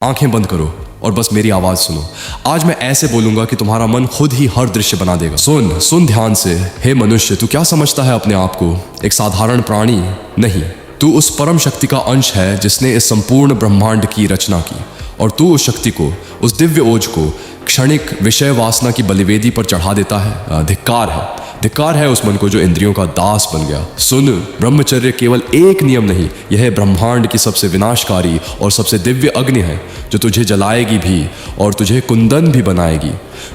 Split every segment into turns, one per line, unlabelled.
आंखें बंद करो और बस मेरी आवाज सुनो। आज मैं ऐसे बोलूंगा कि तुम्हारा मन खुद ही हर दृश्य बना देगा। सुन ध्यान से। हे मनुष्य, तू क्या समझता है अपने आप को? एक साधारण प्राणी नहीं, तू उस परम शक्ति का अंश है जिसने इस संपूर्ण ब्रह्मांड की रचना की। और तू उस शक्ति को, उस दिव्य ओज को क्षणिक विषय वासना की बलिवेदी पर चढ़ा देता है। धिक्कार है उस मन को जो इंद्रियों का दास बन गया। सुन, ब्रह्मचर्य केवल एक नियम नहीं, यह ब्रह्मांड की सबसे विनाशकारी और सबसे दिव्य अग्नि है जो तुझे जलाएगी भी और तुझे कुंदन भी बनाएगी।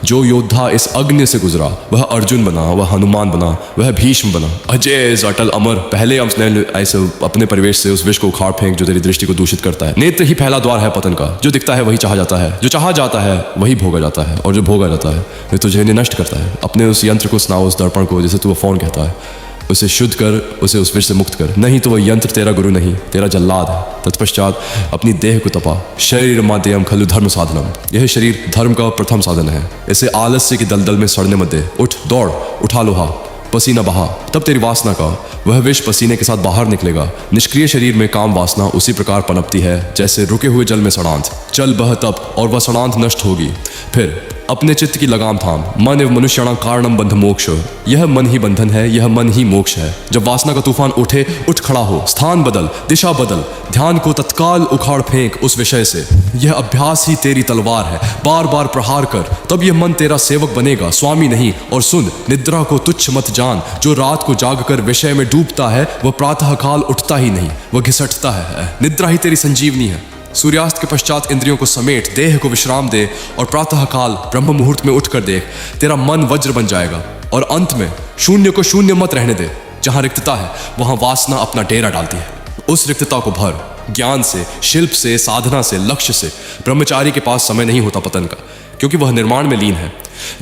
जो योद्धा इस अग्नि से गुजरा वह अर्जुन बना, वह हनुमान बना, वह भीष्म बना, अजय अटल अमर। पहले हम ऐसे अपने परिवेश से उस विष को उखाड़ फेंक जो तेरी दृष्टि को दूषित करता है। नेत्र ही पहला द्वार है पतन का। जो दिखता है वही चाहा जाता है, जो चाहा जाता है वही भोगा जाता है, और जो भोगा जाता है वह तुझे नष्ट करता है। अपने उस यंत्र को सुनाओ, उस दर्पण को, जैसे तू वो फोन कहता है, उसे शुद्ध कर, उसे उस विष से मुक्त कर। नहीं तो वह यंत्र तेरा गुरु नहीं, तेरा जल्लाद है। तत्पश्चात अपनी देह को तपा। शरीर माध्यम खलु धर्म साधनम। यह शरीर धर्म का प्रथम साधन है। इसे आलस्य की दलदल में सड़ने मत दे। उठ, दौड़, उठा लोहा, पसीना बहा, तब तेरी वासना का वह विष पसीने के साथ बाहर निकलेगा। निष्क्रिय शरीर में काम वासना उसी प्रकार पनपती है जैसे रुके हुए जल में सड़ांत। चल बह तब, और वह सड़ांत नष्ट होगी। फिर अपने चित्त की लगाम थाम। मन एवं मनुष्याणां कारणम बंध मोक्ष। यह मन ही बंधन है, यह मन ही मोक्ष है। जब वासना का तूफान उठे, उठ खड़ा हो, स्थान बदल, दिशा बदल, ध्यान को तत्काल उखाड़ फेंक उस विषय से। यह अभ्यास ही तेरी तलवार है। बार बार प्रहार कर, तब यह मन तेरा सेवक बनेगा, स्वामी नहीं। और सुन, निद्रा को तुच्छ मत जान। जो रात को जागकर विषय में डूबता है वह प्रातः काल उठता ही नहीं, वह घिसटता है। निद्रा ही तेरी संजीवनी है। सूर्यास्त के पश्चात इंद्रियों को समेट, देह को विश्राम दे, और प्रातः काल ब्रह्म मुहूर्त में उठकर देख। तेरा मन वज्र बन जाएगा। और अंत में शून्य को शून्य मत रहने दे। जहां रिक्तता है वहां वासना अपना डेरा डालती है। उस रिक्तता को भर ज्ञान से, शिल्प से, साधना से, लक्ष्य से। ब्रह्मचारी के पास समय नहीं होता पतन का, क्योंकि वह निर्माण में लीन है।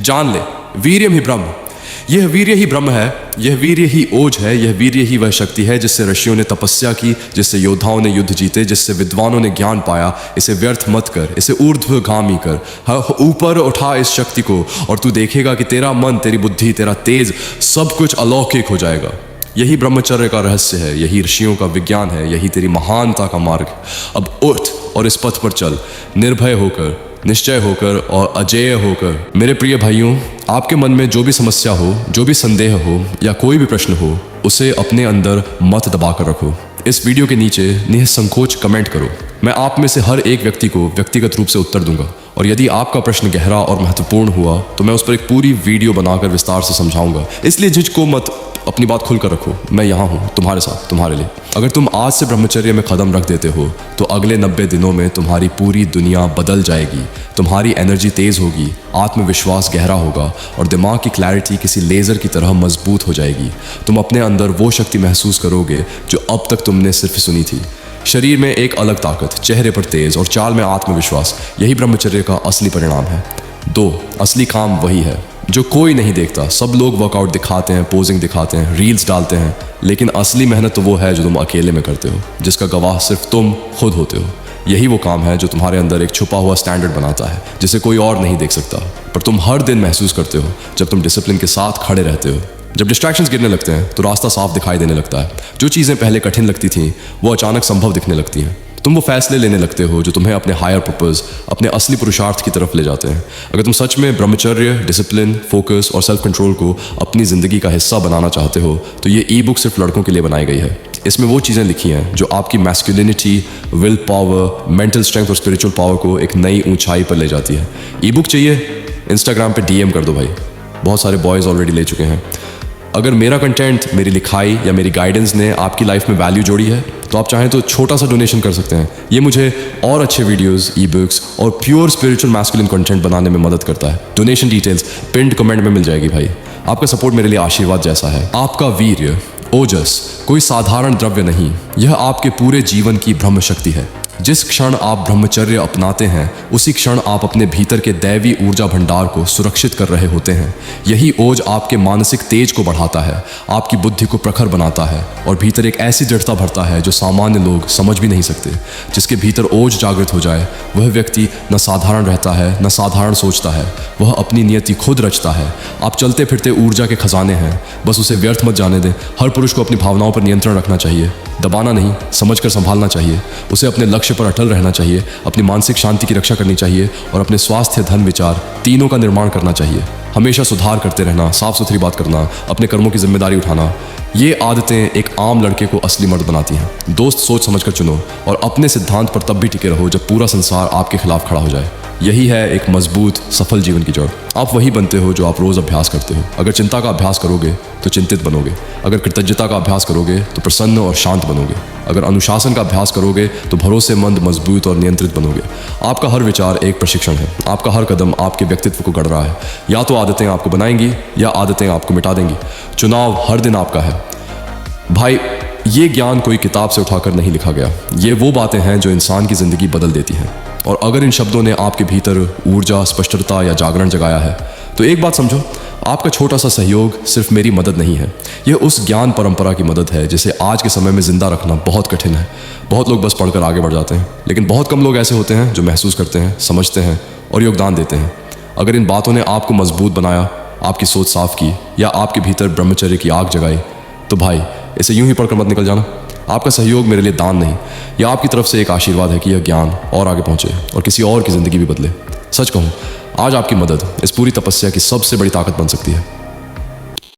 जान ले, वीर्यम ही ब्रह्म। यह वीर्य ही ब्रह्म है, यह वीर्य ही ओज है, यह वीर्य ही वह शक्ति है जिससे ऋषियों ने तपस्या की, जिससे योद्धाओं ने युद्ध जीते, जिससे विद्वानों ने ज्ञान पाया। इसे व्यर्थ मत कर, इसे ऊर्ध्वगामी कर। ऊपर उठा इस शक्ति को, और तू देखेगा कि तेरा मन, तेरी बुद्धि, तेरा तेज, सब कुछ अलौकिक हो जाएगा। यही ब्रह्मचर्य का रहस्य है, यही ऋषियों का विज्ञान है, यही तेरी महानता का मार्ग। अब उठ और इस पथ पर चल, निर्भय होकर, निश्चय होकर और अजेय होकर। मेरे प्रिय भाइयों, आपके मन में जो भी समस्या हो, जो भी संदेह हो या कोई भी प्रश्न हो, उसे अपने अंदर मत दबा कर रखो। इस वीडियो के नीचे निसंकोच कमेंट करो। मैं आप में से हर एक व्यक्ति को व्यक्तिगत रूप से उत्तर दूंगा। और यदि आपका प्रश्न गहरा और महत्वपूर्ण हुआ तो मैं उस पर एक पूरी वीडियो बनाकर विस्तार से समझाऊंगा। इसलिए झिझको मत, अपनी बात खुलकर रखो। मैं यहाँ हूँ तुम्हारे साथ, तुम्हारे लिए। अगर तुम आज से ब्रह्मचर्य में कदम रख देते हो तो अगले 90 दिनों में तुम्हारी पूरी दुनिया बदल जाएगी। तुम्हारी एनर्जी तेज होगी, आत्मविश्वास गहरा होगा, और दिमाग की क्लैरिटी किसी लेज़र की तरह मजबूत हो जाएगी। तुम अपने अंदर वो शक्ति महसूस करोगे जो अब तक तुमने सिर्फ सुनी थी। शरीर में एक अलग ताकत, चेहरे पर तेज और चाल में आत्मविश्वास। यही ब्रह्मचर्य का असली परिणाम है। 2. असली काम वही है जो कोई नहीं देखता। सब लोग वर्कआउट दिखाते हैं, पोजिंग दिखाते हैं, रील्स डालते हैं, लेकिन असली मेहनत तो वो है जो तुम अकेले में करते हो, जिसका गवाह सिर्फ तुम खुद होते हो। यही वो काम है जो तुम्हारे अंदर एक छुपा हुआ स्टैंडर्ड बनाता है, जिसे कोई और नहीं देख सकता, पर तुम हर दिन महसूस करते हो जब तुम डिसिप्लिन के साथ खड़े रहते हो। जब डिस्ट्रैक्शंस गिरने लगते हैं तो रास्ता साफ दिखाई देने लगता है। जो चीज़ें पहले कठिन लगती थीं वो अचानक संभव दिखने लगती हैं। तुम वो फैसले लेने लगते हो जो तुम्हें अपने हायर पर्पस, अपने असली पुरुषार्थ की तरफ ले जाते हैं। अगर तुम सच में ब्रह्मचर्य, डिसिप्लिन, फोकस और सेल्फ कंट्रोल को अपनी ज़िंदगी का हिस्सा बनाना चाहते हो तो ये ई बुक सिर्फ लड़कों के लिए बनाई गई है। इसमें वो चीज़ें लिखी हैं जो आपकी masculinity, will power, mental strength और स्पिरिचुअल पावर को एक नई ऊंचाई पर ले जाती है। ई बुक चाहिए? इंस्टाग्राम पे DM कर दो भाई, बहुत सारे बॉयज़ ऑलरेडी ले चुके हैं। अगर मेरा कंटेंट, मेरी लिखाई या मेरी गाइडेंस ने आपकी लाइफ में वैल्यू जोड़ी है तो आप चाहें तो छोटा सा डोनेशन कर सकते हैं। ये मुझे और अच्छे वीडियोस, ई बुक्स और प्योर स्पिरिचुअल मैस्कुलिन कंटेंट बनाने में मदद करता है। डोनेशन डिटेल्स पिन्ड कमेंट में मिल जाएगी भाई। आपका सपोर्ट मेरे लिए आशीर्वाद जैसा है। आपका वीर्य, ओजस, कोई साधारण द्रव्य नहीं, यह आपके पूरे जीवन की ब्रह्म शक्ति है। जिस क्षण आप ब्रह्मचर्य अपनाते हैं उसी क्षण आप अपने भीतर के दैवी ऊर्जा भंडार को सुरक्षित कर रहे होते हैं। यही ओज आपके मानसिक तेज को बढ़ाता है, आपकी बुद्धि को प्रखर बनाता है और भीतर एक ऐसी दृढ़ता भरता है जो सामान्य लोग समझ भी नहीं सकते। जिसके भीतर ओज जागृत हो जाए वह व्यक्ति न साधारण रहता है, न साधारण सोचता है, वह अपनी नियति खुद रचता है। आप चलते फिरते ऊर्जा के खजाने हैं, बस उसे व्यर्थ मत जाने दें। हर पुरुष को अपनी भावनाओं पर नियंत्रण रखना चाहिए, दबाना नहीं, समझकर संभालना चाहिए। उसे अपने लक्ष्य लक्ष्य पर अटल रहना चाहिए, अपनी मानसिक शांति की रक्षा करनी चाहिए और अपने स्वास्थ्य, धन, विचार तीनों का निर्माण करना चाहिए। हमेशा सुधार करते रहना, साफ सुथरी बात करना, अपने कर्मों की जिम्मेदारी उठाना, ये आदतें एक आम लड़के को असली मर्द बनाती हैं। दोस्त सोच समझकर चुनो और अपने सिद्धांत पर तब भी टिके रहो जब पूरा संसार आपके खिलाफ खड़ा हो जाए। यही है एक मजबूत सफल जीवन की जड़। आप वही बनते हो जो आप रोज अभ्यास करते हो। अगर चिंता का अभ्यास करोगे तो चिंतित बनोगे, अगर कृतज्ञता का अभ्यास करोगे तो प्रसन्न और शांत बनोगे, अगर अनुशासन का अभ्यास करोगे तो भरोसेमंद, मजबूत और नियंत्रित बनोगे। आपका हर विचार एक प्रशिक्षण है, आपका हर कदम आपके व्यक्तित्व को गढ़ रहा है। या तो आदतें आपको बनाएंगी या आदतें आपको मिटा देंगी। चुनाव हर दिन आपका है। भाई, ये ज्ञान कोई किताब से उठाकर नहीं लिखा गया। ये वो बातें हैं जो इंसान की ज़िंदगी बदल देती हैं। और अगर इन शब्दों ने आपके भीतर ऊर्जा, स्पष्टता या जागरण जगाया है तो एक बात समझो, आपका छोटा सा सहयोग सिर्फ मेरी मदद नहीं है, यह उस ज्ञान परंपरा की मदद है जिसे आज के समय में जिंदा रखना बहुत कठिन है। बहुत लोग बस पढ़कर आगे बढ़ जाते हैं, लेकिन बहुत कम लोग ऐसे होते हैं जो महसूस करते हैं, समझते हैं और योगदान देते हैं। अगर इन बातों ने आपको मजबूत बनाया, आपकी सोच साफ की या आपके भीतर ब्रह्मचर्य की आग जगाई, तो भाई इसे यूं ही पढ़कर मत निकल जाना। आपका सहयोग मेरे लिए दान नहीं, यह आपकी तरफ से एक आशीर्वाद है कि यह ज्ञान और आगे पहुंचे और किसी और की ज़िंदगी भी बदले। सच कहूँ, आज आपकी मदद इस पूरी तपस्या की सबसे बड़ी ताकत बन सकती है।